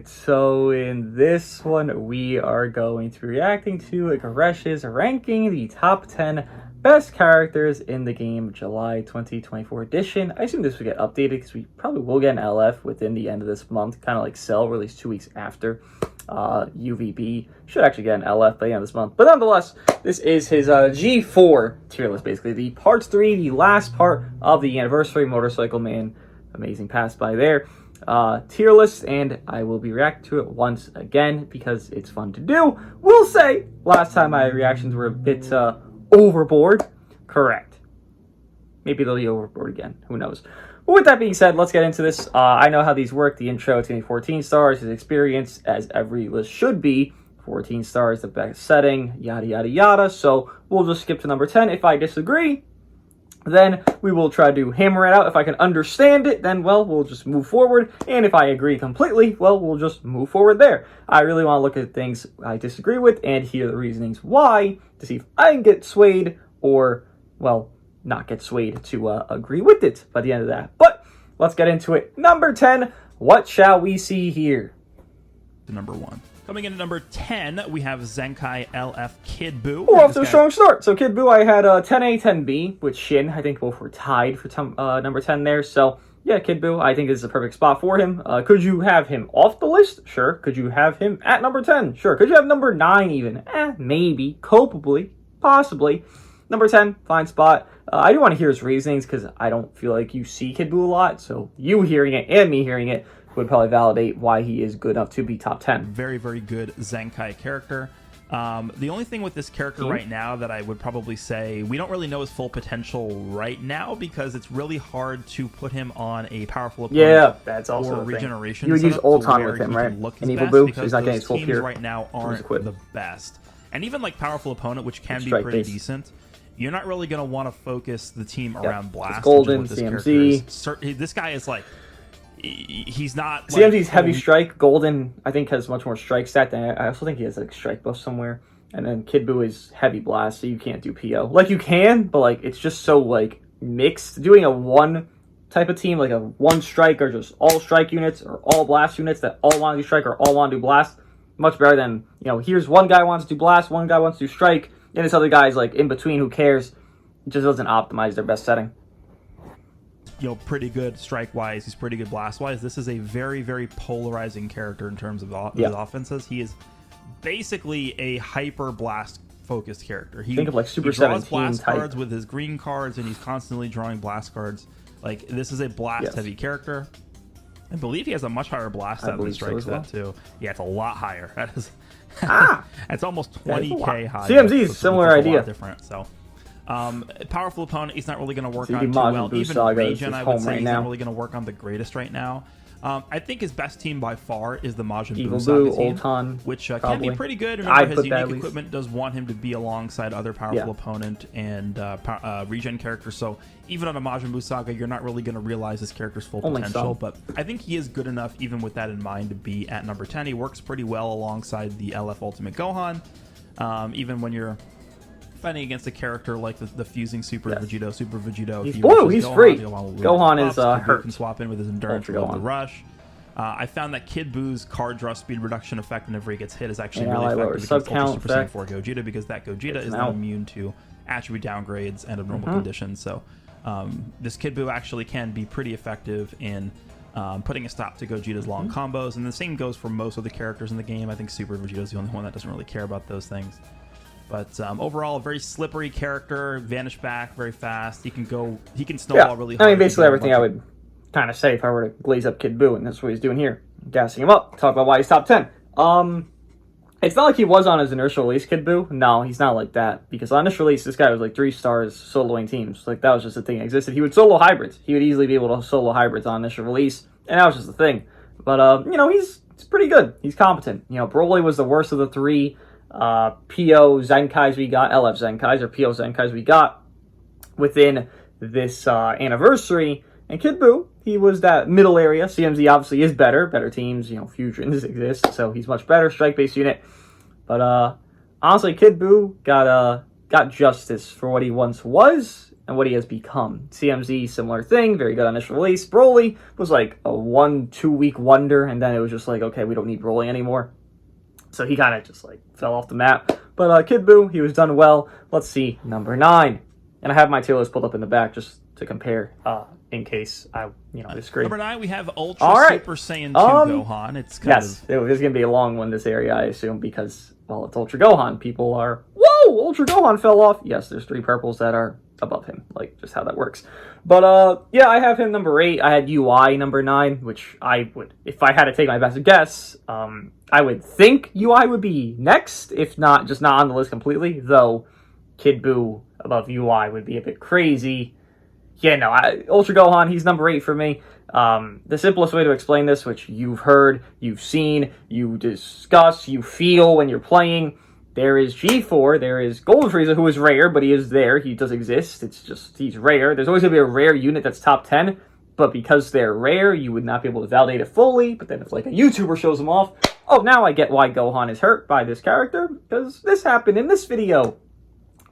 Alright, so in this one, we are going to be reacting to GORESH's ranking the top 10 best characters in the game July 2024 edition. I assume this will get updated because we probably will get an LF within the end of this month, kind of like Cell, released 2 weeks after. UVB should actually get an LF by the end of this month. But nonetheless, this is his G4 tier list, basically. The part 3, the last part of the Anniversary Motorcycle Man. Amazing pass by there. Tier list, and I will be reacting to it once again because it's fun to do. We'll say last time my reactions were a bit overboard. Correct. Maybe they'll be overboard again. Who knows? But with that being said, let's get into this. I know how these work. The intro, it's going to be 14 stars. His experience, as every list should be, 14 stars, the best setting, yada, yada, yada. So we'll just skip to number 10. If I disagree, then we will try to hammer it out. If I can understand it, then, well, we'll just move forward. And if I agree completely, well, we'll just move forward there. I really want to look at things I disagree with and hear the reasonings why to see if I can get swayed or, well, not get swayed to agree with it by the end of that. But let's get into it. Number 10, what shall we see here? Number 1. Coming in at number 10, we have Zenkai LF Kid Buu. We're off to a strong start. So Kid Buu, I had 10A, 10B with Shin. I think both were tied for number 10 there. So yeah, Kid Buu, I think this is a perfect spot for him. Could you have him off the list? Sure. Could you have him at number 10? Sure. Could you have number 9 even? Maybe. Culpably. Possibly. Number 10, fine spot. I do want to hear his reasonings because I don't feel like you see Kid Buu a lot. So you hearing it and me hearing it would probably validate why he is good enough to be top 10. Very, very good Zenkai character. The only thing with this character right now that I would probably say we don't really know his full potential right now because it's really hard to put him on a powerful opponent. Yeah, that's also or regeneration. You would use Ulton with him, right? And Evil Boo, so he's not getting his full teams tier. Right now aren't the best. And even like powerful opponent, which can be pretty decent, you're not really going to want to focus the team around Blast. Golden, CMZ. This guy is like, he's not. CMZ's heavy strike. Golden, I think, has much more strike stat than I also think he has like strike buff somewhere. And then Kid Buu is heavy blast, so you can't do PO. Like you can, but like it's just so like mixed. Doing a one type of team, like a one strike or just all strike units or all blast units that all want to do strike or all want to do blast, much better than, you know, here's one guy wants to do blast, one guy wants to do strike, and this other guy's like in between. Who cares? It just doesn't optimize their best setting. You know, pretty good strike-wise. He's pretty good blast-wise. This is a very, very polarizing character in terms of his offenses. He is basically a hyper-blast-focused character. Think of like Super he draws 17 blast type. Cards with his green cards, and he's constantly drawing blast cards. Like, this is a blast-heavy character. I believe he has a much higher blast stat than strike stat, too. Yeah, it's a lot higher. That is... It's almost 20k higher. CMZ's similar idea. Different, so... powerful opponent, he's not really going to work on too well. Even Regen, I would say, he's not really going to work on the greatest right now. I think his best team by far is the Majin Buu Saga team, Ulton, which can be pretty good. Remember, his unique equipment does want him to be alongside other powerful opponent and regen characters. So even on a Majin Buu Saga, you're not really going to realize this character's full potential. But I think he is good enough, even with that in mind, to be at number 10. He works pretty well alongside the LF Ultimate Gohan. Even when you're fighting against a character like the fusing Super Vegito. He's blue. He's free. Gohan is hurt. Can swap in with his endurance for the rush. I found that Kid Buu's card draw speed reduction effect whenever he gets hit is actually really effective against Ultra Super Saiyan 4 Gogeta, because that Gogeta is not immune to attribute downgrades and abnormal conditions. So this Kid Buu actually can be pretty effective in putting a stop to Gogeta's long combos, and the same goes for most of the characters in the game. I think Super Vegito is the only one that doesn't really care about those things. But overall, a very slippery character, vanish back very fast. He can snowball really hard. I mean, basically everything I would kind of say if I were to glaze up Kid Buu, and that's what he's doing here. Gassing him up, talk about why he's top 10. It's not like he was on his initial release, Kid Buu. No, he's not like that. Because on initial release, this guy was like 3 stars soloing teams. Like, that was just the thing that existed. He would solo hybrids. He would easily be able to solo hybrids on initial release. And that was just the thing. But, you know, he's pretty good. He's competent. You know, Broly was the worst of the 3 PO Zenkais we got, LF Zenkais, or PO Zenkais we got within this anniversary. And Kid Buu, he was that middle area. CMZ obviously is better. Better teams, you know, fusions exist, so he's much better, strike-based unit. But honestly, Kid Buu got justice for what he once was, and what he has become. CMZ, similar thing, very good on initial release. Broly was like a 1-2 week wonder, and then it was just like, okay, we don't need Broly anymore. So he kind of just like fell off the map. But Kid Buu, he was done well. Let's see, number 9. And I have my tier list pulled up in the back just to compare, in case I, disagree. Number 9, we have Ultra Super Saiyan 2 Gohan. It's kind of... it was going to be a long one, this area, I assume, because, well, it's Ultra Gohan. People are, whoa, Ultra Gohan fell off. Yes, there's 3 purples that are above him, like, just how that works. But, yeah, I have him number 8. I had UI number 9, which I would, if I had to take my best guess, I would think UI would be next, if not, just not on the list completely, though Kid Buu above UI would be a bit crazy. Yeah, no, Ultra Gohan, he's number 8 for me. The simplest way to explain this, which you've heard, you've seen, you discuss, you feel when you're playing, there is G4, there is Golden Frieza, who is rare, but he is there, he does exist, it's just, he's rare. There's always going to be a rare unit that's top 10, but because they're rare, you would not be able to validate it fully, but then if like a YouTuber shows them off, oh, now I get why Gohan is hurt by this character, because this happened in this video,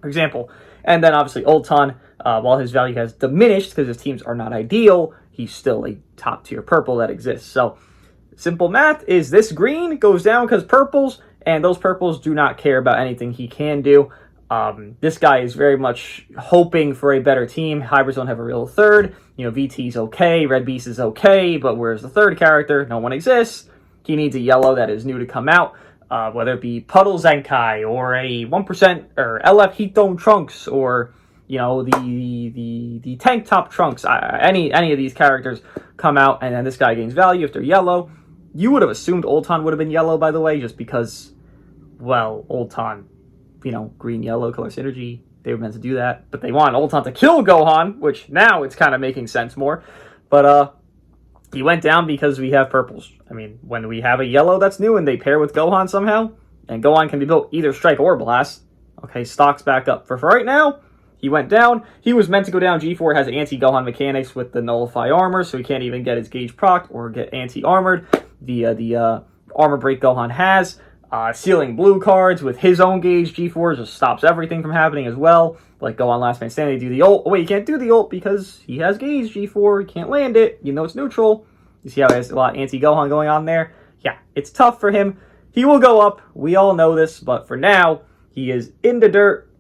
for example. And then obviously Ultan, while his value has diminished because his teams are not ideal, he's still a top tier purple that exists. So simple math is this green goes down because purples, and those purples do not care about anything he can do. This guy is very much hoping for a better team. Hybrids don't have a real third. VT's okay, Red Beast is okay, but where's the third character? No one exists. He needs a yellow that is new to come out. Whether it be Puddle Zenkai or a 1% or LF Heat Dome Trunks or the Tank Top Trunks, any of these characters come out and then this guy gains value if they're yellow. You would have assumed Ultan would have been yellow, by the way, just because, well, Ultan, green yellow color synergy, they were meant to do that, but they wanted Ultan to kill Gohan, which now it's kind of making sense more. But he went down because we have purples. I mean, when we have a yellow that's new and they pair with Gohan somehow, and Gohan can be built either Strike or Blast, okay, stock's back up. For right now, he went down. He was meant to go down. G4 has anti-Gohan mechanics with the Nullify Armor, so he can't even get his gauge proc or get anti-armored. The Armor Break Gohan has. Sealing blue cards with his own gauge G4 just stops everything from happening as well. Like Gohan Last Man Standing, do the ult. Oh, wait, he can't do the ult because he has gauge G4. He can't land it. It's neutral. You see how he has a lot of anti-Gohan going on there? Yeah, it's tough for him. He will go up. We all know this, but for now, he is in the dirt,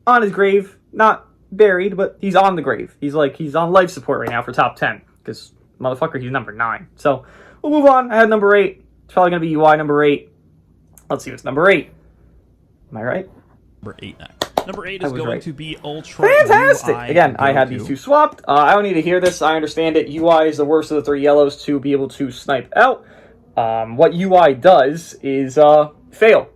on his grave. Not buried, but he's on the grave. He's on life support right now for top 10, because, motherfucker, he's number 9. So, we'll move on. I had number 8. It's probably going to be UI number 8. Let's see what's number 8. Am I right? Number 8 next. Number 8 is going to be Ultra Fantastic! UI Again, Goku. I had these two swapped. I don't need to hear this. I understand it. UI is the worst of the 3 yellows to be able to snipe out. What UI does is fail.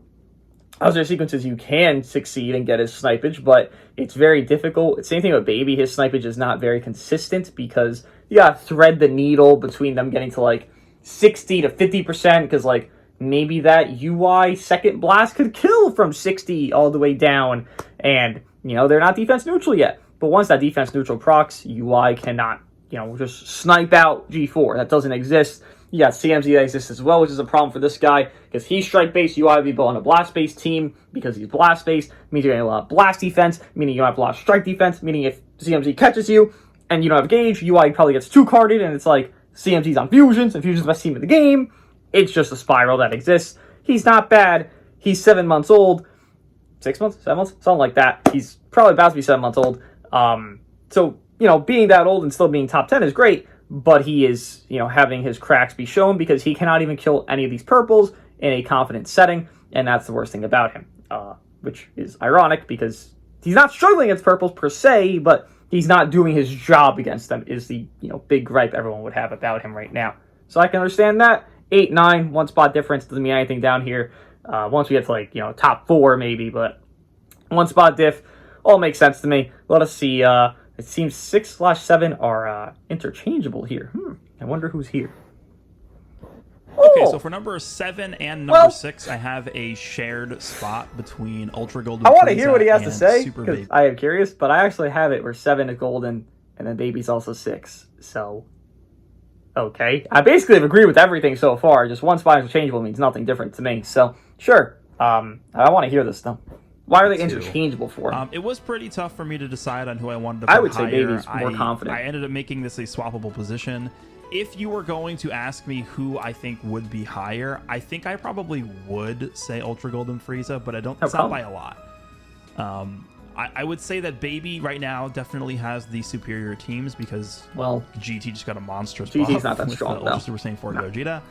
As there are sequences you can succeed and get his snipage, but it's very difficult. Same thing with Baby. His snipage is not very consistent because you gotta thread the needle between them getting to like 60 to 50%, because like maybe that UI second blast could kill from 60 all the way down, and they're not defense neutral yet. But once that defense neutral procs, UI cannot just snipe out G4. That doesn't exist. You got CMZ that exists as well, which is a problem for this guy because he's strike based. UI would be built on a blast based team because he's blast based. Means you're getting a lot of blast defense, meaning you don't have a lot of strike defense. Meaning if CMZ catches you and you don't have gauge, UI probably gets 2-carded, and it's like CMZ's on fusions, and fusion's the best team in the game. It's just a spiral that exists. He's not bad. He's 7 months old. 6 months? 7 months? Something like that. He's probably about to be 7 months old. So, being that old and still being top 10 is great, but he is, having his cracks be shown because he cannot even kill any of these purples in a confident setting, and that's the worst thing about him, which is ironic because he's not struggling against purples per se, but he's not doing his job against them is the, big gripe everyone would have about him right now. So I can understand that. 8, 9, 1 spot difference doesn't mean anything down here. Once we get to top 4 maybe, but 1 spot diff all makes sense to me. Let us see. It seems 6/7 are interchangeable here. I wonder who's here. Okay, so for number 7 and number 6, I have a shared spot between Ultra Golden. I want to hear what he has to say Super because Baby. I am curious, but I actually have it where 7 is golden and then Baby's also 6. So, okay, I basically have agreed with everything so far. Just 1 spot interchangeable means nothing different to me. So, sure. I want to hear this though. Why are they interchangeable for? It was pretty tough for me to decide on who I wanted to put I would higher. say Baby's more confident. I ended up making this a swappable position. If you were going to ask me who I think would be higher, I think I probably would say Ultra Golden Frieza, but I don't. It's not by a lot. I would say that Baby right now definitely has the superior teams because GT just got a monstrous buff. GT's not that strong though. Ultra Super Saiyan 4 Gogeta.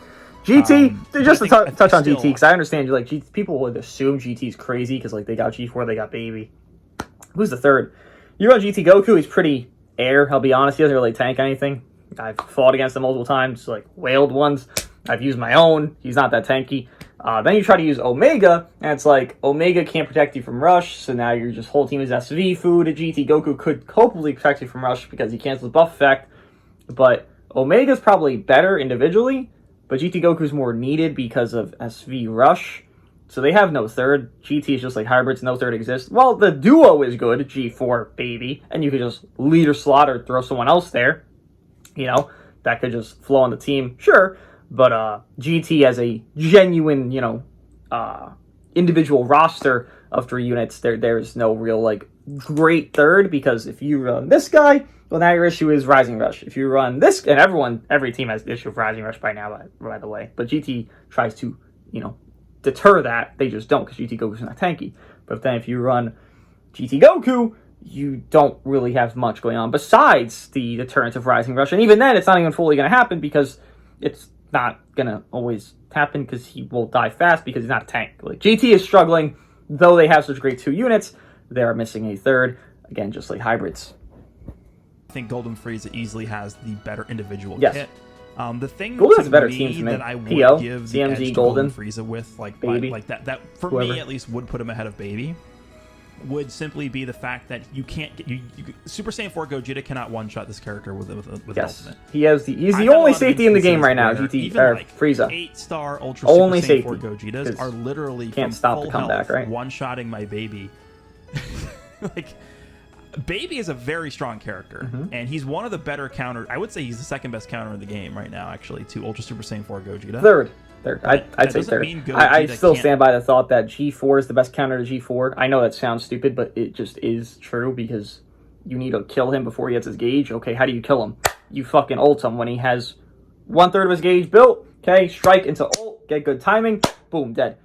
GT, just to touch on GT, because I understand people would assume GT's crazy because they got G4, they got Baby. Who's the third? You run GT Goku, he's pretty air. I'll be honest, he doesn't really tank anything. I've fought against him multiple times, whaled ones. I've used my own. He's not that tanky. Then you try to use Omega, and it's Omega can't protect you from Rush, so now your whole team is SV food. GT Goku could hopefully protect you from Rush because he cancels buff effect, but Omega's probably better individually, but GT Goku's more needed because of SV Rush, so they have no third. GT is just hybrids, no third exists. Well, the duo is good, G4 Baby, and you could just leader slot or throw someone else there. That could just flow on the team, sure. But GT as a genuine, individual roster of 3 units, there's no real, great third, because if you run this guy, well, now your issue is Rising Rush. If you run this, and every team has the issue of Rising Rush by now, by the way. But GT tries to, deter that. They just don't, because GT Goku's not tanky. But then if you run GT Goku, you don't really have much going on besides the deterrent of Rising Rush. And even then, it's not even fully going to happen because it's not going to always happen because he will die fast because he's not a tank. GT is struggling, though they have such great 2 units, they're missing a third. Again, just like hybrids. I think Golden Frieza easily has the better individual kit. The thing Golden has a better team for me. that I would PO, give the CMG, edge to Golden Frieza with, Baby, that for me at least would put him ahead of Baby, would simply be the fact that you can't get Super Saiyan 4 Gogeta cannot one-shot this character with an ultimate. He's the only safety in the game right now. GT or Frieza. 8-star Ultra only Super safety. Saiyan 4 Gogetas are literally can't stop the comeback, right? One-shotting my Baby. Baby is a very strong character, and he's one of the better counter. I would say he's the second best counter in the game right now, actually, to Ultra Super Saiyan 4 Gogeta. Third. I'd say third. I still stand by the thought that G4 is the best counter to G4. I know that sounds stupid, but it just is true because you need to kill him before he gets his gauge. Okay, how do you kill him? You fucking ult him when he has 1/3 of his gauge built. Okay, strike into ult, get good timing, boom, dead.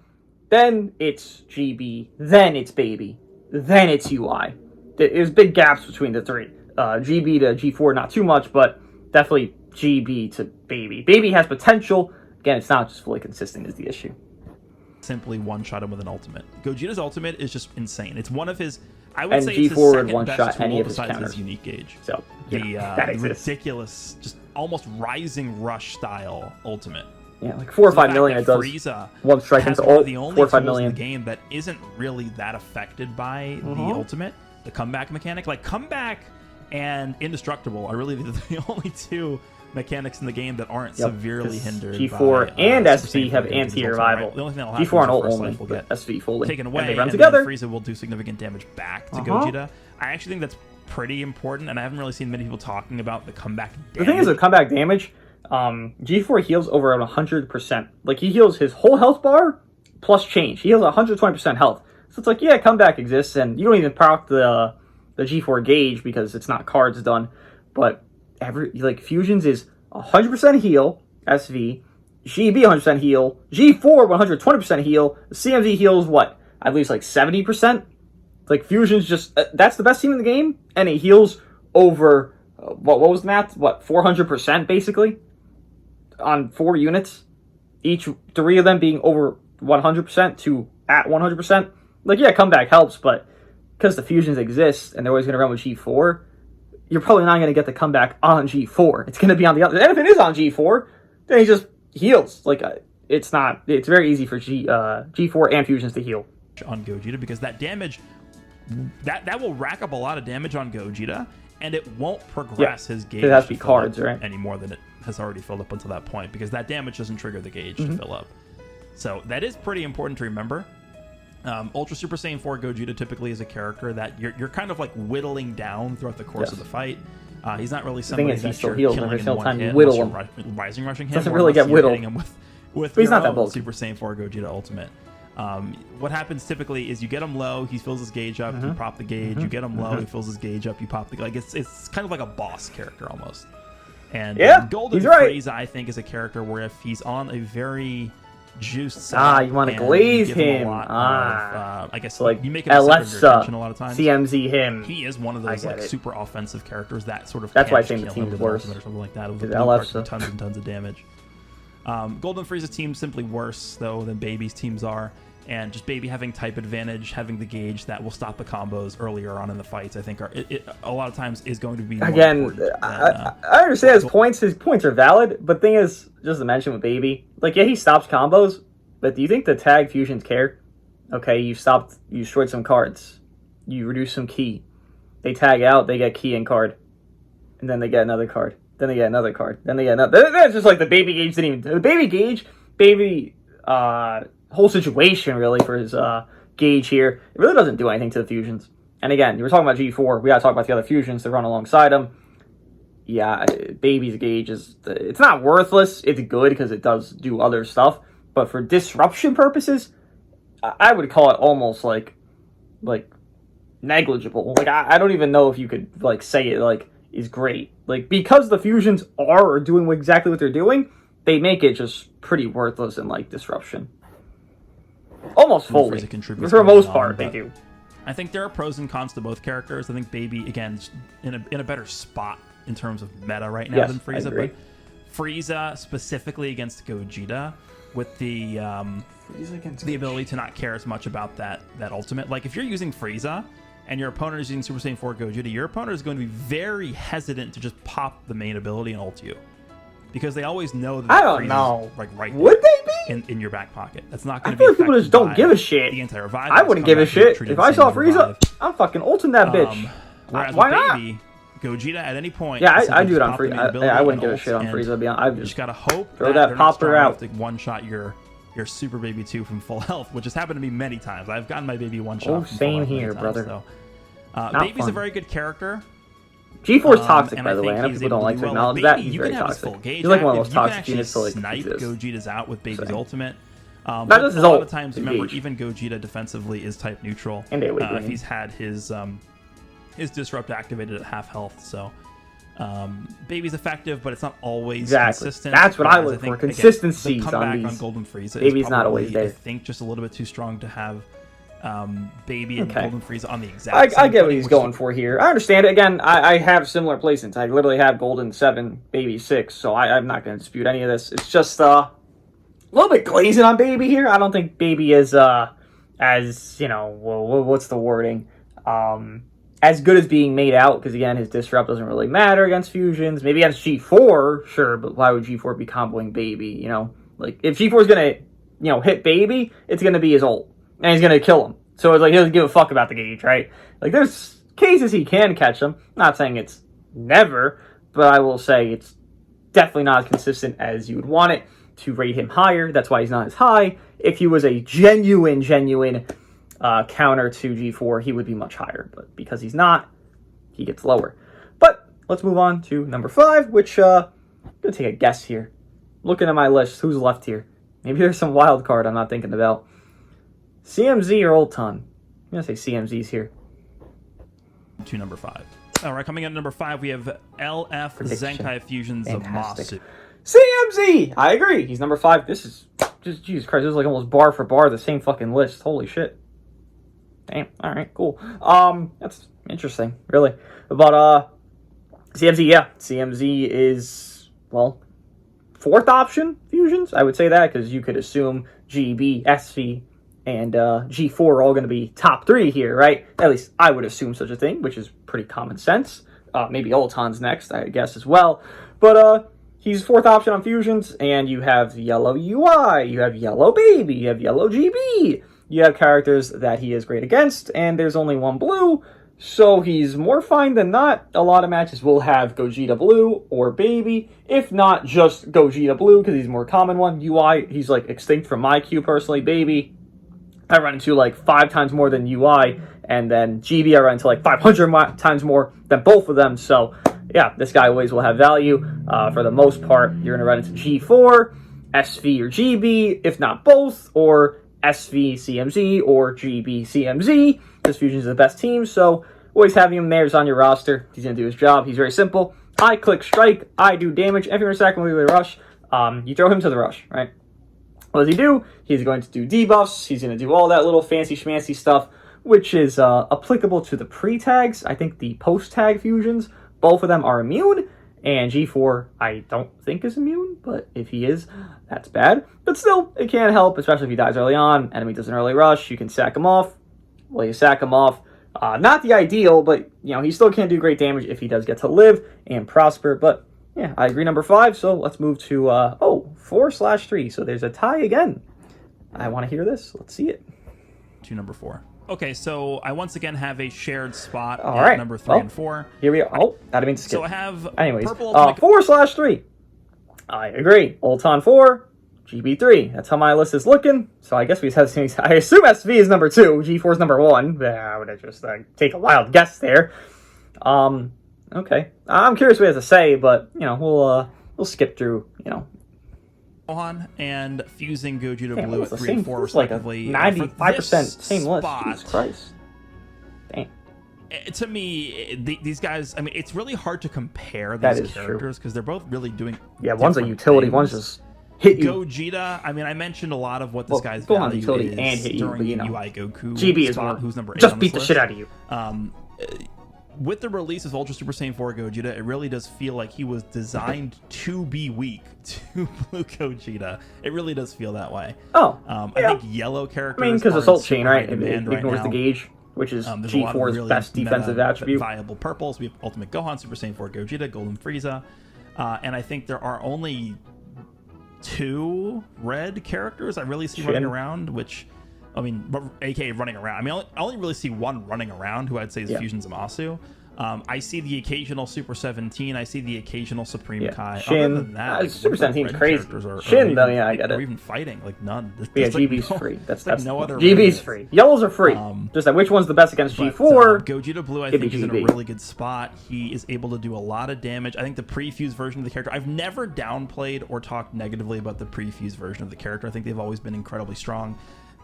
Then it's GB, then it's Baby, then it's UI. There's big gaps between the 3. GB to G4, not too much, but definitely GB to Baby. Baby has potential. Again, it's not just fully consistent is the issue. Simply one-shot him with an ultimate. Gogeta's ultimate is just insane. It's one of his... I would say G4 it's his would one-shot any of his besides counters. His unique gauge. So, the ridiculous, just almost Rising Rush style ultimate. Yeah, 4 or 5 million it does. Frieza one strike into ult, the only 4 or 5 million. in the game that isn't really that affected by the ultimate, the comeback mechanic. Comeback and indestructible are really the only 2 mechanics in the game that aren't severely hindered. G4 and SV have anti-revival. The only thing that'll happen G4 and is ult first only, life will get SV fully. taken away, and they run and together. Then Frieza will do significant damage back to Gogeta. I actually think that's pretty important, and I haven't really seen many people talking about the comeback damage. The thing is, with comeback damage, G4 heals over 100%. He heals his whole health bar plus change. He heals 120% health. So it's yeah, comeback exists, and you don't even proc the G4 gauge because it's not cards done. But fusions is 100% heal, SV, GB 100% heal, G4 120% heal, CMZ heals what? At least 70%? Fusion's just, that's the best team in the game, and it heals over, what was the math? 400% basically? On 4 units? Each 3 of them being over 100% to at 100%? Yeah, comeback helps, but because the fusions exist, and they're always going to run with G4, you're probably not going to get the comeback on G4. It's going to be on the other. And if it is on G4, then he just heals. It's not. It's very easy for G4 and fusions to heal on Gogeta because that damage, that will rack up a lot of damage on Gogeta, and it won't progress his gauge. It has to be cards, right? Any more than it has already filled up until that point because that damage doesn't trigger the gauge to fill up. So that is pretty important to remember. Ultra Super Saiyan 4 Gogeta typically is a character that you're kind of whittling down throughout the course of the fight. He's not really somebody that you're killing in one hit unless you're Rising Rushing him. Doesn't really get whittled. Him with he's not that bulky. Super Saiyan 4 Gogeta Ultimate. What happens typically is you get him low, he fills his gauge up, you pop the gauge. You get him low, he fills his gauge up, you pop the like. It's kind of like a boss character almost. And Golden Frieza, I think, is a character where if he's on a very juiced setup, you want to glaze him. I guess like you make it a attention a lot of times. CMZ him. He is one of those like super offensive characters that sort of. That's why I think the team is worse or something like that. With tons and tons of damage. Golden Frieza's team's simply worse though than Baby's teams are. And just Baby having type advantage, having the gauge that will stop the combos earlier on in the fights, I think a lot of times is going to be more important. I understand his points. His points are valid, but thing is, just to mention with Baby, like he stops combos, but do you think the tag fusions care? Okay, you destroyed some cards, you reduce some key, they tag out, they get key and card, and then they get another card, then they get another card, then they get another. That's just like the Baby gauge didn't even. The Baby gauge, whole situation really for his gauge here, it really doesn't do anything to the fusions. And again, you were talking about G4, we gotta talk about the other fusions that run alongside him. Yeah, Baby's gauge it's not worthless, it's good because it does do other stuff, but for disruption purposes, I would call it almost like negligible. Like I don't even know if you could like say it like is great. Like because the fusions are doing exactly what they're doing, they make it just pretty worthless in like disruption. Almost fully. For the most part, they do. I think there are pros and cons to both characters. I think Baby, again, is in a better spot in terms of meta right now than Frieza. But Frieza, specifically against Gogeta, with the ability to not care as much about that ultimate. Like, if you're using Frieza, and your opponent is using Super Saiyan 4 Gogeta, your opponent is going to be very hesitant to just pop the main ability and ult you. Because they always know that Frieza's like right Would they be? In your back pocket. That's not going to be. I feel like people just don't give a shit. I wouldn't give a shit if I saw Frieza. I'm fucking ulting that bitch. Why not? Gogeta at any point. Yeah, I do it on Frieza. I wouldn't give a shit on Frieza. I just gotta hope throw that popper out to one shot your Super Baby 2 from full health, which has happened to me many times. I've gotten my Baby one shot. Oh, same here, brother. So, Baby's a very good character. G4's toxic, by the way. I know people don't like to acknowledge that. He's very toxic. He's like one of the most toxic units to like exist. Gogeta's out with Baby's ultimate. Not just his ult. A lot of times, remember, even Gogeta defensively is type neutral. And if he's had his disrupt activated at half health, so Baby's effective, but it's not always consistent. That's what I look for. Consistency on Golden Frieza. Baby's not always there. I think just a little bit too strong to have. Baby and Golden Frieza on the exact same I get what he's going for here. I understand it. Again, I have similar placements. I literally have Golden 7, Baby 6, so I'm not going to dispute any of this. It's just a little bit glazing on Baby here. I don't think Baby is as, what's the wording? As good as being made out, because again, his disrupt doesn't really matter against fusions. Maybe against G4, sure, but why would G4 be comboing Baby, Like, if G4 is going to, hit Baby, it's going to be his ult. And he's going to kill him. So it's like, he doesn't give a fuck about the gauge, right? Like, there's cases he can catch him. Not saying it's never, but I will say it's definitely not as consistent as you would want it to rate him higher. That's why he's not as high. If he was a genuine counter to G4, he would be much higher. But because he's not, he gets lower. But let's move on to number 5, which, I'm going to take a guess here. Looking at my list, who's left here? Maybe there's some wild card I'm not thinking about. CMZ or Ulton? I'm going to say CMZ's here. To number 5. All right, coming in at number 5, we have LF Zenkai Fusions Zamasu. CMZ! I agree. He's number 5. This is just, Jesus Christ, this is like almost bar for bar the same fucking list. Holy shit. Damn. All right, cool. That's interesting, really. But, CMZ, yeah. CMZ is, well, 4th option fusions. I would say that because you could assume GB, SV, and G4 are all going to be top 3 here, right? At least I would assume such a thing, which is pretty common sense. Maybe Ulton's next, I guess, as well. But he's 4th option on fusions, and you have yellow UI, you have yellow Baby, you have yellow GB. You have characters that he is great against, and there's only one blue, so he's more fine than not. A lot of matches will have Gogeta Blue or Baby, if not just Gogeta Blue, because he's a more common one. UI, he's like extinct from my queue personally. Baby, I run into like 5 times more than UI, and then GB I run into like 500 times more than both of them. So yeah, this guy always will have value. For the most part, you're going to run into G4, SV, or GB, if not both, or SVCMZ or GBCMZ. This fusion is the best team, so always having him there is on your roster. He's going to do his job. He's very simple. I click strike, I do damage. If you're second with a rush, you throw him to the rush, right? What does he do? He's going to do debuffs. He's going to do all that little fancy schmancy stuff, which is applicable to the pre-tags. I think the post-tag fusions, both of them are immune. And G4, I don't think is immune, but if he is, that's bad. But still, it can help, especially if he dies early on. Enemy does an early rush, you can sack him off. Well, you sack him off. Not the ideal, but he still can't do great damage if he does get to live and prosper. But yeah, I agree, number 5. So let's move to 4/3. So there's a tie again. I want to hear this. Let's see it. To number 4. Okay, so I once again have a shared spot All at right. number 3 and 4. Here we are. Oh, I didn't mean to skip. So I have anyways, purple 4/3. I agree. Ulton 4, GB3. That's how my list is looking. So I guess we have. I assume SV is number 2, G4 is number 1. I would have just take a wild guess there. Okay. I'm curious what he has to say, but we'll skip through. Gohan and fusing Gogeta Blue at 3 and 4 like respectively. 95% same list. Jesus Christ. Damn. To me, these guys, I mean, it's really hard to compare these characters because they're both really doing. Yeah, one's a utility, things. One's just hit you. Gogeta, I mean, I mentioned a lot of what this guy's Gohan value utility is and hit you, during but, UI Goku. GB is spot, one. Who's number 8 just on beat this the shit list. out of you. With the release of Ultra Super Saiyan 4 Gogeta, it really does feel like he was designed to be weak to Blue Gogeta. It really does feel that way. Oh, I think yellow characters. I mean, because Assault Chain, right? It ignores right the gauge, which is G4's really best defensive attribute. Viable purples. We have Ultimate Gohan, Super Saiyan 4 Gogeta, Golden Frieza, and I think there are only 2 red characters I really see running around, which. I mean, aka running around. I mean, I only really see one running around who I'd say is Fusion Zamasu. I see the occasional Super 17. I see the occasional Supreme Kai. Shin. Other than that, Super 17 is crazy. Are Shin, though, yeah, I get it. Or even fighting, like none. GB's free. That's no other. GB's free. Yellows are free. Just that which one's the best against G4? Gogeta Blue, I think, is in a really good spot. He is able to do a lot of damage. I think the pre-fused version of the character. I've never downplayed or talked negatively about the pre-fused version of the character. I think they've always been incredibly strong.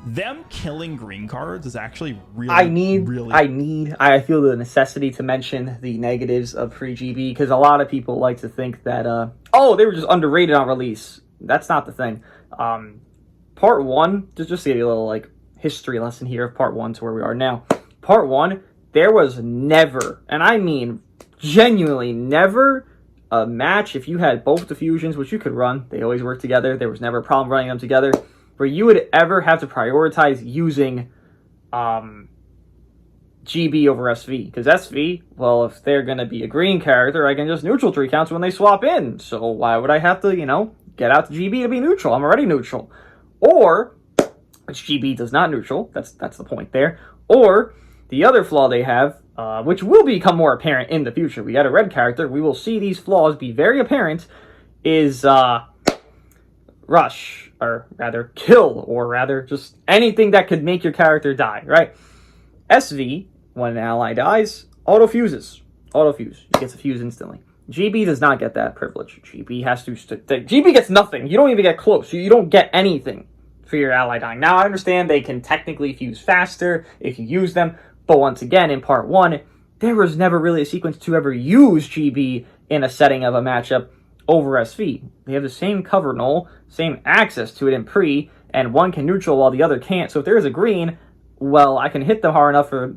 Them killing green cards is actually really. I feel the necessity to mention the negatives of pre-GB because a lot of people like to think that they were just underrated on release. That's not the thing. Part 1, just to give you a little history lesson here of Part 1 to where we are now. Part 1, there was never, and I mean genuinely never, a match if you had both the fusions, which you could run. They always work together. There was never a problem running them together. Where you would ever have to prioritize using GB over SV. Because SV, well, if they're going to be a green character, I can just neutral 3 counts when they swap in. So why would I have to, get out to GB to be neutral? I'm already neutral. Or, which GB does not neutral. That's the point there. Or, the other flaw they have, which will become more apparent in the future. We got a red character. We will see these flaws be very apparent, is rush. Or rather kill, or rather just anything that could make your character die, right? SV, when an ally dies, auto-fuses. Auto-fuse. He gets a fuse instantly. GB does not get that privilege. GB has to... GB gets nothing. You don't even get close. You don't get anything for your ally dying. Now, I understand they can technically fuse faster if you use them, but once again, in Part 1, there was never really a sequence to ever use GB in a setting of a matchup over SV. They have the same cover null, same access to it in pre, and one can neutral while the other can't. So if there is a green, well, I can hit them hard enough for,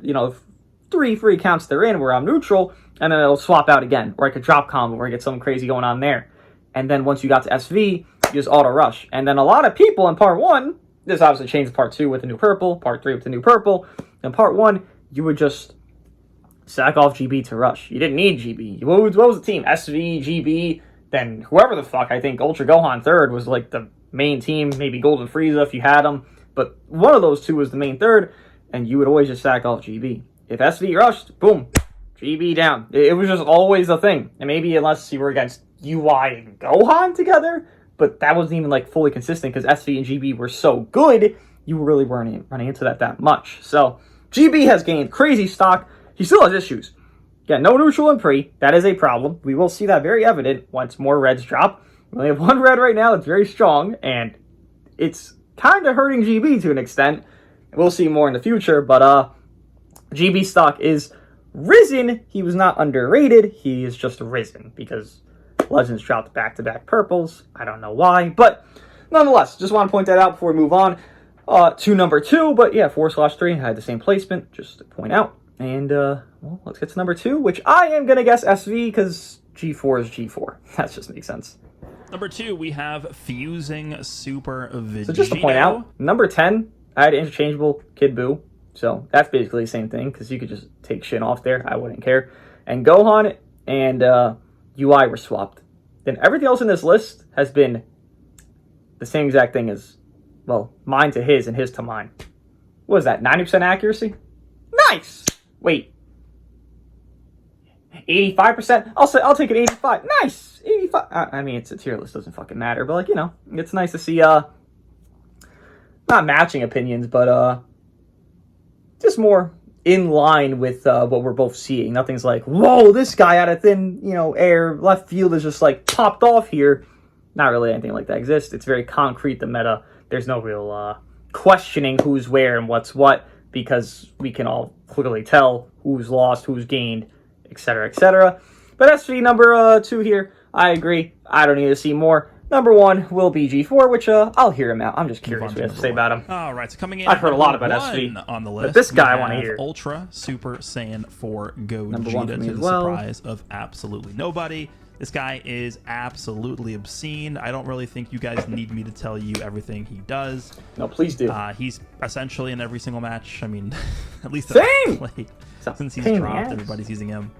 3 free counts they're in where I'm neutral, and then it'll swap out again. Or I could drop combo where I get something crazy going on there. And then once you got to SV, you just auto rush. And then a lot of people in Part 1, this obviously changed Part 2 with the new purple, Part 3 with the new purple. In Part 1, you would just sack off GB to rush. You didn't need GB. What was the team? SV, GB, then whoever the fuck, I think Ultra Gohan 3rd was the main team, maybe Golden Frieza if you had them, but one of those 2 was the main 3rd, and you would always just sack off GB. If SV rushed, boom, GB down. It was just always a thing, and maybe unless you were against UI and Gohan together, but that wasn't even fully consistent because SV and GB were so good, you really weren't running into that much. So GB has gained crazy stock. He still has issues. Yeah, no neutral and pre. That is a problem. We will see that very evident once more reds drop. We only have 1 red right now. It's very strong, and it's kind of hurting GB to an extent. We'll see more in the future, but GB stock is risen. He was not underrated. He is just risen because Legends dropped back-to-back purples. I don't know why, but nonetheless, just want to point that out before we move on to number 2. But yeah, 4/3 had the same placement, just to point out. And well, let's get to number 2, which I am gonna guess SV because G4 is G4. That just makes sense. Number 2, we have Fusing Super Vegito. So just to point out, number 10, I had interchangeable Kid Buu. So that's basically the same thing because you could just take Shin off there. I wouldn't care. And Gohan and UI were swapped. Then everything else in this list has been the same exact thing as, well, mine to his and his to mine. What is that, 90% accuracy? Nice! Wait. 85%? I'll take it 85. Nice! 85. I mean, it's a tier list, doesn't fucking matter. But, like, you know, it's nice to see, not matching opinions, but, just more in line with what we're both seeing. Nothing's like, whoa, this guy out of thin, air, left field is just, like, popped off here. Not really anything like that exists. It's very concrete, the meta. There's no real questioning who's where and what's what, because we can all clearly tell who's lost, who's gained, etc., etc. But SV number 2 here, I agree. I don't need to see more. Number 1 will be G4, which I'll hear him out. I'm just curious what he has to say about him. All right, so coming in, I've heard a lot about SV on the list. But this guy I want to hear. Ultra Super Saiyan 4 Gogeta, to the surprise of absolutely nobody. This guy is absolutely obscene. I don't really think you guys need me to tell you everything he does. No, please do. He's essentially in every single match. I mean, at least same. Since he's dropped, everybody's using him.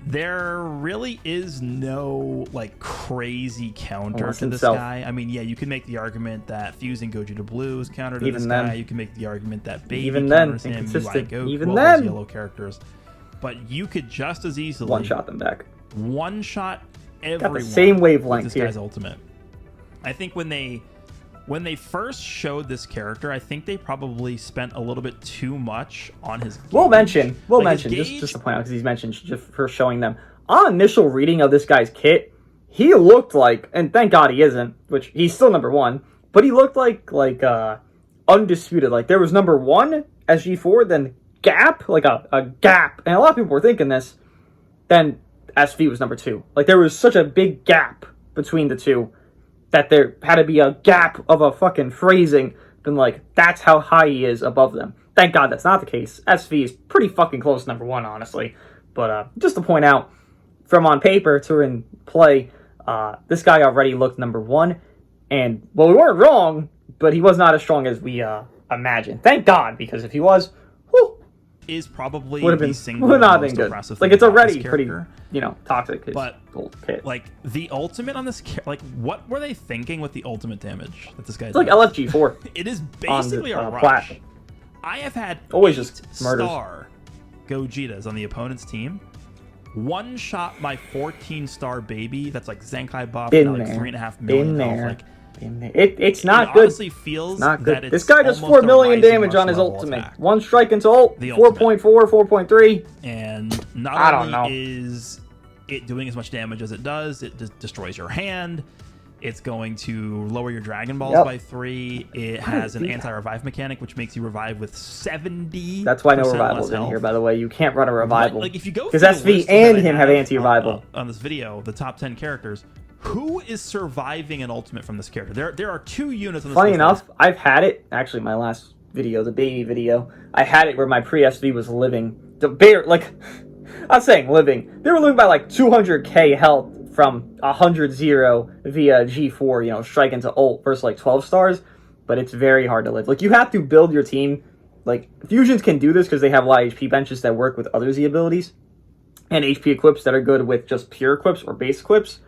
There really is no like crazy counter to this guy. I mean, yeah, you can make the argument that Fusing Gogeta Blue is counter to this guy. You can make the argument that Baby counters him, UI Goku, all those yellow characters. But you could just as easily one-shot them back. One-shot everyone. Got the same wavelength with this guy's ultimate. I think when they first showed this character, I think they probably spent a little bit too much on his gauge. We'll mention, just to point out, because he's mentioned just for showing them. On initial reading of this guy's kit, he looked like, and thank God he isn't, which he's still number 1, but he looked like undisputed. Like, there was number 1 as G4, then gap, like a gap, and a lot of people were thinking this, then SV was number 2. Like, there was such a big gap between the two that there had to be a gap of a fucking phrasing, been like, that's how high he is above them. Thank God that's not the case. SV is pretty fucking close to number 1, honestly. But just to point out, from on paper to in play, this guy already looked number 1, and, well, we weren't wrong, but he was not as strong as we imagined. Thank God, because if he was, whew, is probably would have been not been good. Like, it's already pretty, toxic. But like the ultimate on this, like, what were they thinking with the ultimate damage that this guy's? It's like LFG4. It is basically a rush. Plat. I have had always just murders. Star Gogetas on the opponent's team. One shot my 14-star baby. That's like Zenkai buff. Like 3.5 million health. Like, it's not it good. Honestly feels not good. That this guy does 4 million damage on his ultimate. Attack. One strike into ult, 4.4, 4.3. And not only is it doing as much damage as it does, it just destroys your hand. It's going to lower your Dragon Balls by 3. It has an anti-revive mechanic, which makes you revive with 70%. That's why no revival's in here, by the way. You can't run a revival. Like, if you go because SV and him have anti-revival. On this video, the top 10 characters, who is surviving an ultimate from this character? There are 2 units on this Funny enough, I've had it. Actually, my last video, the baby video, I had it where my pre-SV was living. I'm saying living. They were living by like 200k health from 100-0 via G4, strike into ult versus like 12 stars. But it's very hard to live. Like, you have to build your team. Like, fusions can do this because they have a lot of HP benches that work with other Z abilities. And HP equips that are good with just pure equips or base equips.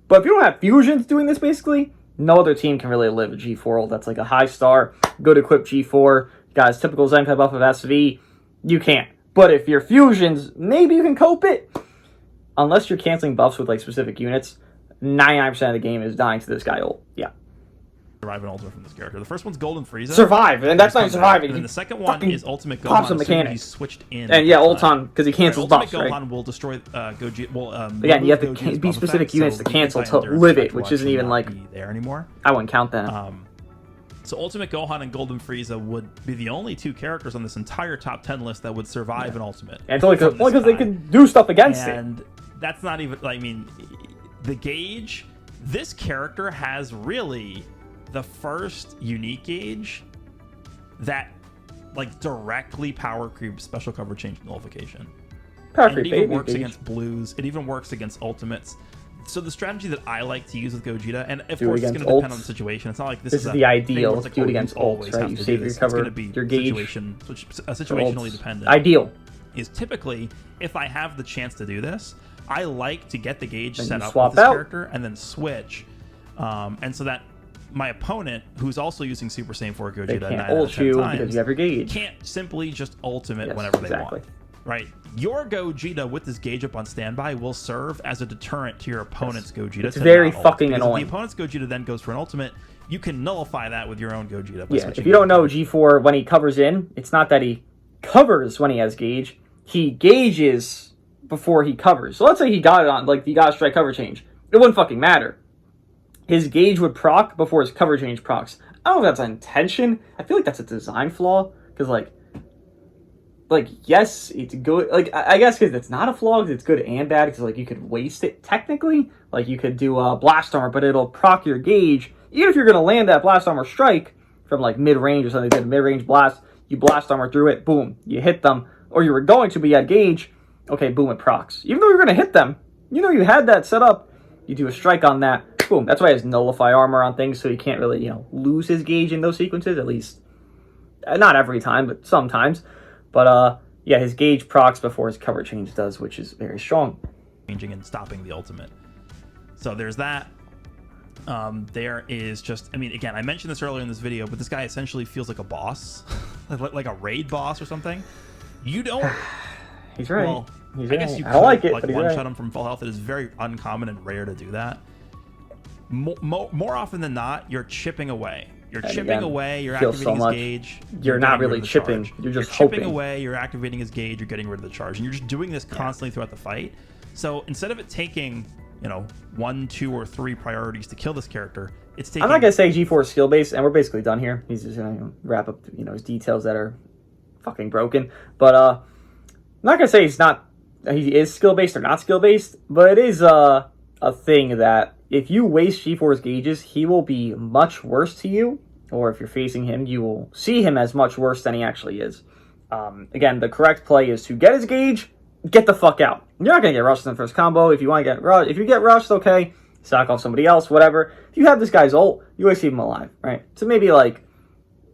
But if you don't have fusions doing this, basically, no other team can really live a G4 ult. That's like a high star, good equipped G4. Guys, typical Zenkai buff of SV, you can't. But if your fusions, maybe you can cope it. Unless you're canceling buffs with like specific units, 99% of the game is dying to this guy ult. Yeah. Survive an ultimate from this character. The first one's Golden Frieza. Survive, and that's not surviving. And then the second one is Ultimate Gohan. He's switched in. And yeah, Ulton, because he cancels buffs, right? Gohan will destroy Gogeta. Well, again, you have to be specific units to cancel to live it, which isn't even like there anymore. I wouldn't count that. So Ultimate Gohan and Golden Frieza would be the only 2 characters on this entire top 10 list that would survive an Ultimate. And it's only because they can do stuff against it. And that's not even, I mean, the gauge, this character has really the first unique gauge that like directly power creeps special cover change nullification. Power and creep, it even works against blues. It even works against ultimates. So the strategy that I like to use with Gogeta, and of course it's going to depend on the situation. It's not like this is the ideal. Like, do it against ults, right? You save your cover, your gauge. Situationally dependent. Ideal. Is typically, if I have the chance to do this, I like to get the gauge then set up with this character and then switch. And so that my opponent, who's also using Super Saiyan 4 Gogeta 9 out of 10 times, because you have your gauge, can't simply just ultimate whenever they want. Right, your Gogeta with this gauge up on standby will serve as a deterrent to your opponent's Gogeta. It's very fucking annoying. If the opponent's Gogeta then goes for an ultimate, you can nullify that with your own Gogeta. Yeah, if you don't know, G4, when he covers in, it's not that he covers when he has gauge. He gauges before he covers. So let's say he got it on, like, he got a strike cover change. It wouldn't fucking matter. His gauge would proc before his cover change procs. I don't know if that's an intention. I feel like that's a design flaw. Because, like, yes, it's good. Like, I guess because it's not a flaw, because it's good and bad, because, like, you could waste it, technically. Like, you could do a Blast Armor, but it'll proc your gauge. Even if you're going to land that Blast Armor strike from, like, mid-range or something, you did a mid-range blast, you Blast Armor through it, boom, you hit them. Or you were going to, but you had gauge, okay, boom, it procs. Even though you're going to hit them, you know you had that set up, you do a strike on that, boom. That's why he has Nullify Armor on things, so he can't really, lose his gauge in those sequences, at least. Not every time, but sometimes. But, yeah, his gauge procs before his cover change does, which is very strong. Changing and stopping the ultimate. So there's that. There is just, I mean, again, I mentioned this earlier in this video, but this guy essentially feels like a boss, like a raid boss or something. You don't. He's right. Well, he's I guess you could like it, like but he's one-shot right. him from full health. It is very uncommon and rare to do that. More often than not, you're chipping away. You're chipping away, you're activating his gauge. You're not really chipping. You're just chipping away, you're activating his gauge, you're getting rid of the charge. And you're just doing this constantly throughout the fight. So instead of it taking, 1, 2, or 3 priorities to kill this character, it's taking... I'm not going to say G4 is skill-based, and we're basically done here. He's just going to wrap up, his details that are fucking broken. But I'm not going to say he is skill-based or not skill-based, but it is a thing that if you waste G4's gauges, he will be much worse to you, or if you're facing him, you will see him as much worse than he actually is. Again, the correct play is to get his gauge, get the fuck out. You're not going to get rushed in the first combo. If you want to get rushed, if you get rushed, okay, sack off somebody else, whatever. If you have this guy's ult, you always keep him alive, right? So maybe, like,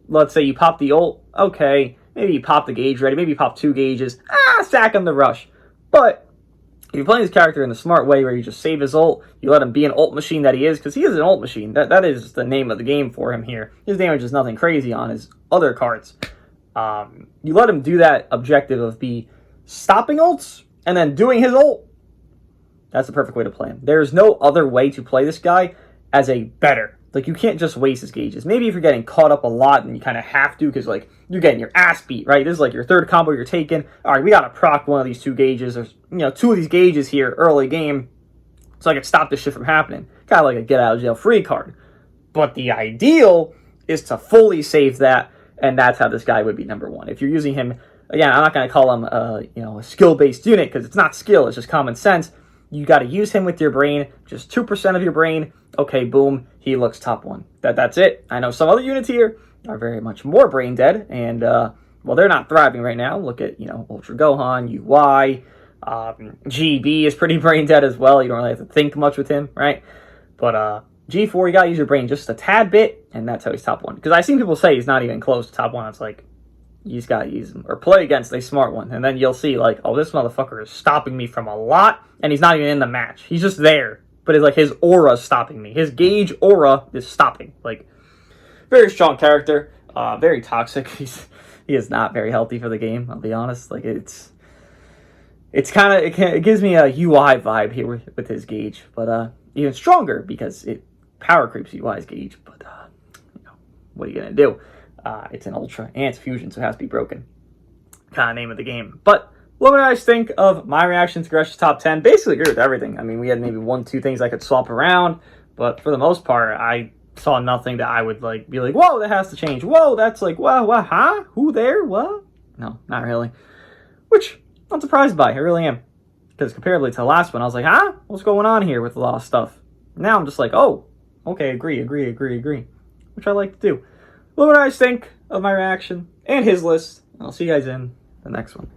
let's say you pop the ult, okay, maybe you pop the gauge ready, maybe you pop 2 gauges, sack him the rush. But if you're playing this character in the smart way where you just save his ult, you let him be an ult machine that he is, because he is an ult machine. That is the name of the game for him here. His damage is nothing crazy on his other cards. You let him do that objective of be stopping ults and then doing his ult. That's the perfect way to play him. There's no other way to play this guy as a better. Like, you can't just waste his gauges. Maybe if you're getting caught up a lot and you kind of have to because, like, you're getting your ass beat, right? This is, like, your third combo you're taking. All right, we got to proc one of these 2 gauges. There's, 2 of these gauges here early game so I can stop this shit from happening. Kind of like a get-out-of-jail-free card. But the ideal is to fully save that, and that's how this guy would be number 1. If you're using him, again, I'm not going to call him, a skill-based unit because it's not skill. It's just common sense. You got to use him with your brain, just 2% of your brain. Okay, boom, he looks top 1. That's it. I know some other units here are very much more brain dead, and well, they're not thriving right now. Look at Ultra Gohan, UI, GB is pretty brain dead as well. You don't really have to think much with him, right? But G4, you got to use your brain just a tad bit, and that's how he's top 1. Because I've seen people say he's not even close to top 1. It's like, you just got to use him or play against a smart one, and then you'll see like, oh, this motherfucker is stopping me from a lot, and he's not even in the match. He's just there, but it's like his aura is stopping me. His gauge aura is stopping. Like, very strong character, very toxic. He is not very healthy for the game. I'll be honest. Like, it's kind of it gives me a UI vibe here with his gauge, but even stronger because it power creeps UI's gauge. But what are you gonna do? It's an Ultra and it's Fusion, so it has to be broken. Kind of name of the game. But what would I think of my reaction to GORESH's top 10? Basically agree with everything. I mean, we had maybe 1, 2 things I could swap around, but for the most part, I saw nothing that I would like be like, whoa, that has to change. Whoa, that's like, wow, what, huh? Who there? What? No, not really. Which I'm surprised by. I really am. Because comparatively to the last one, I was like, huh? What's going on here with a lot of stuff? Now I'm just like, oh, okay, agree. Which I like to do. What do you guys think of my reaction and his list? I'll see you guys in the next one.